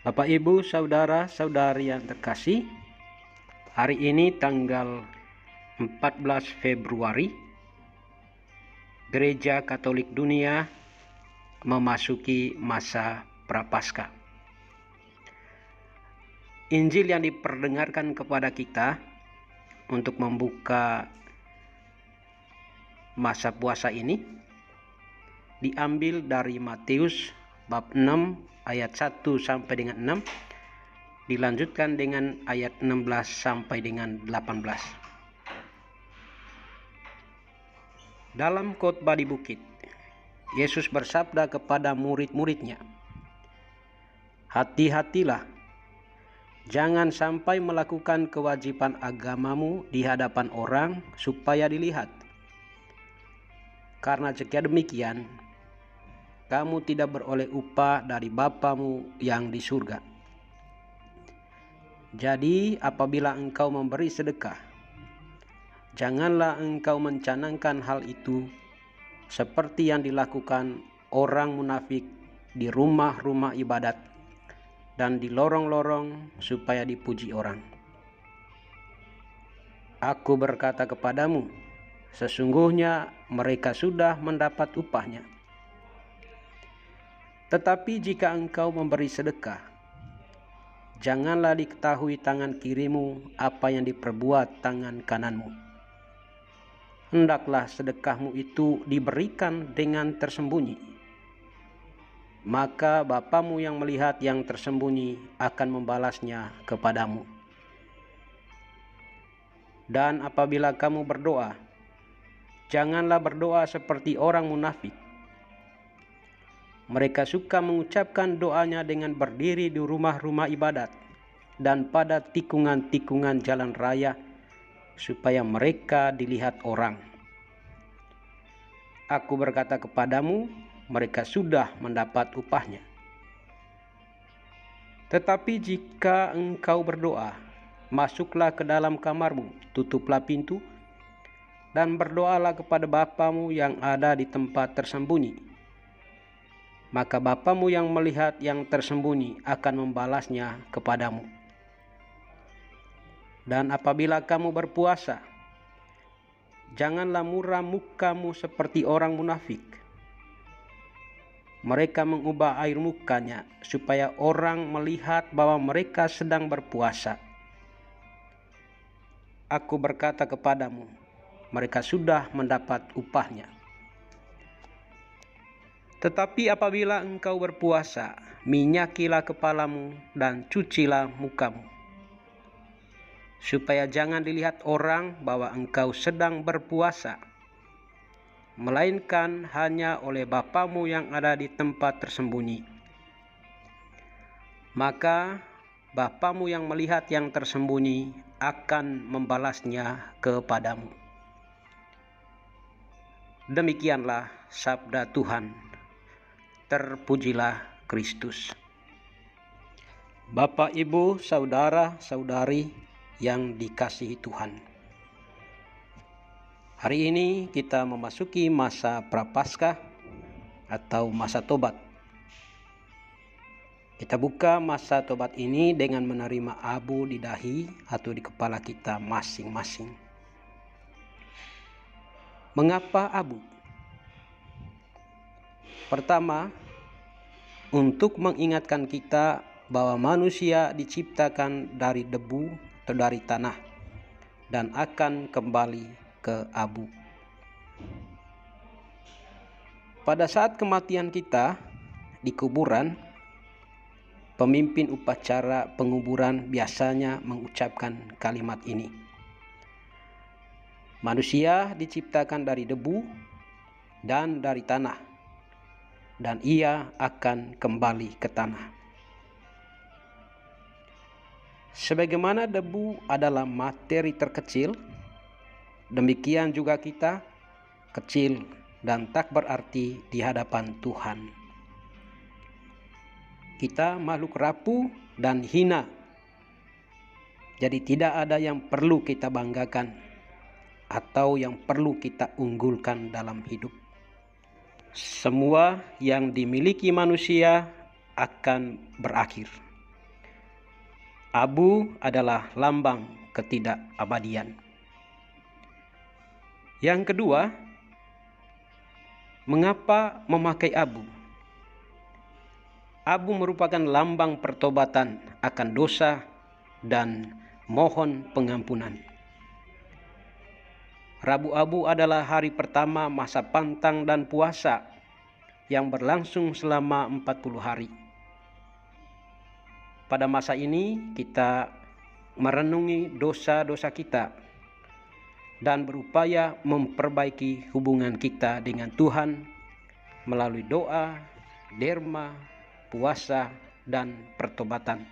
Bapak, Ibu, saudara-saudari yang terkasih, hari ini tanggal 14 Februari, Gereja Katolik Dunia memasuki masa Prapaskah. Injil yang diperdengarkan kepada kita untuk membuka masa puasa ini diambil dari Matius bab 6 ayat 1 sampai dengan 6, dilanjutkan dengan ayat 16 sampai dengan 18. Dalam khotbah di bukit, Yesus bersabda kepada murid-muridnya, "Hati-hatilah, jangan sampai melakukan kewajiban agamamu di hadapan orang supaya dilihat. Karena jika demikian, kamu tidak beroleh upah dari Bapamu yang di surga. Jadi apabila engkau memberi sedekah, janganlah engkau mencanangkan hal itu seperti yang dilakukan orang munafik di rumah-rumah ibadat dan di lorong-lorong supaya dipuji orang. Aku berkata kepadamu, sesungguhnya mereka sudah mendapat upahnya. Tetapi jika engkau memberi sedekah, janganlah diketahui tangan kirimu apa yang diperbuat tangan kananmu. Hendaklah sedekahmu itu diberikan dengan tersembunyi. Maka Bapamu yang melihat yang tersembunyi akan membalasnya kepadamu. Dan apabila kamu berdoa, janganlah berdoa seperti orang munafik. Mereka suka mengucapkan doanya dengan berdiri di rumah-rumah ibadat dan pada tikungan-tikungan jalan raya supaya mereka dilihat orang. Aku berkata kepadamu, mereka sudah mendapat upahnya. Tetapi jika engkau berdoa, masuklah ke dalam kamarmu, tutuplah pintu, dan berdoalah kepada Bapamu yang ada di tempat tersembunyi. Maka Bapamu yang melihat yang tersembunyi akan membalasnya kepadamu. Dan apabila kamu berpuasa, janganlah muram mukamu seperti orang munafik. Mereka mengubah air mukanya supaya orang melihat bahwa mereka sedang berpuasa. Aku berkata kepadamu, mereka sudah mendapat upahnya. Tetapi apabila engkau berpuasa, minyakilah kepalamu dan cucilah mukamu, supaya jangan dilihat orang bahwa engkau sedang berpuasa, melainkan hanya oleh Bapamu yang ada di tempat tersembunyi. Maka Bapamu yang melihat yang tersembunyi akan membalasnya kepadamu." Demikianlah sabda Tuhan. Terpujilah Kristus. Bapak, Ibu, saudara-saudari yang dikasihi Tuhan, hari ini kita memasuki masa Prapaskah atau masa tobat. Kita buka masa tobat ini dengan menerima abu di dahi atau di kepala kita masing-masing. Mengapa abu? Pertama, untuk mengingatkan kita bahwa manusia diciptakan dari debu atau dari tanah dan akan kembali ke abu. Pada saat kematian kita di kuburan, pemimpin upacara penguburan biasanya mengucapkan kalimat ini. Manusia diciptakan dari debu dan dari tanah, dan ia akan kembali ke tanah. Sebagaimana debu adalah materi terkecil, demikian juga kita kecil dan tak berarti di hadapan Tuhan. Kita makhluk rapuh dan hina, jadi tidak ada yang perlu kita banggakan atau yang perlu kita unggulkan dalam hidup. Semua yang dimiliki manusia akan berakhir. Abu adalah lambang ketidakabadian. Yang kedua, mengapa memakai abu? Abu merupakan lambang pertobatan akan dosa dan mohon pengampunan. Rabu Abu adalah hari pertama masa pantang dan puasa yang berlangsung selama 40 hari. Pada masa ini kita merenungi dosa-dosa kita dan berupaya memperbaiki hubungan kita dengan Tuhan melalui doa, derma, puasa, dan pertobatan.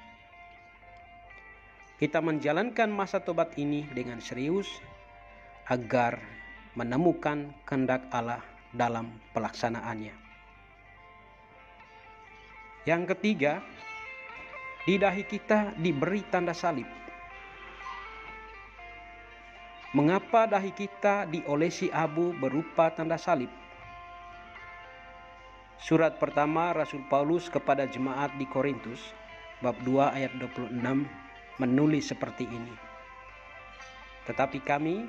Kita menjalankan masa tobat ini dengan serius agar menemukan kehendak Allah dalam pelaksanaannya. Yang ketiga, di dahi kita diberi tanda salib. Mengapa dahi kita diolesi abu berupa tanda salib? Surat pertama Rasul Paulus kepada jemaat di Korintus, bab 2 ayat 26, menulis seperti ini. Tetapi kami,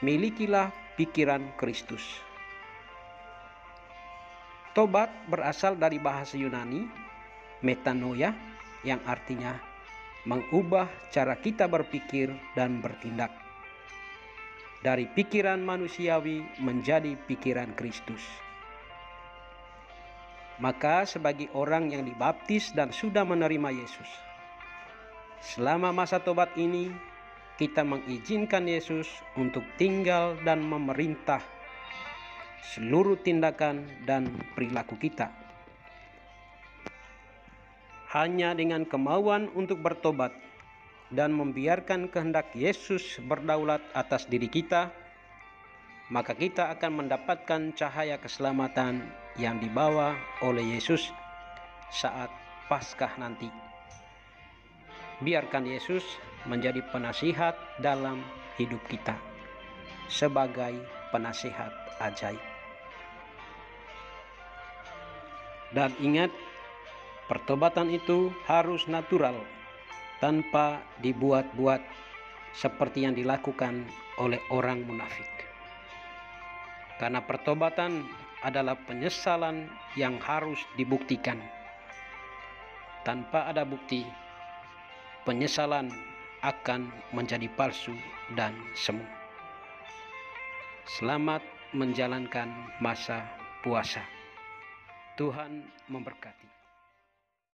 milikilah pikiran Kristus. Tobat berasal dari bahasa Yunani, metanoia, yang artinya mengubah cara kita berpikir dan bertindak. Dari pikiran manusiawi menjadi pikiran Kristus. Maka sebagai orang yang dibaptis dan sudah menerima Yesus, selama masa tobat ini kita mengizinkan Yesus untuk tinggal dan memerintah seluruh tindakan dan perilaku kita. Hanya dengan kemauan untuk bertobat dan membiarkan kehendak Yesus berdaulat atas diri kita, maka kita akan mendapatkan cahaya keselamatan yang dibawa oleh Yesus saat Paskah nanti. Biarkan Yesus menjadi penasihat dalam hidup kita sebagai penasihat ajaib. Dan ingat, pertobatan itu harus natural, tanpa dibuat-buat seperti yang dilakukan oleh orang munafik. Karena pertobatan adalah penyesalan yang harus dibuktikan. Tanpa ada bukti, penyesalan akan menjadi palsu dan semu. Selamat menjalankan masa puasa. Tuhan memberkati.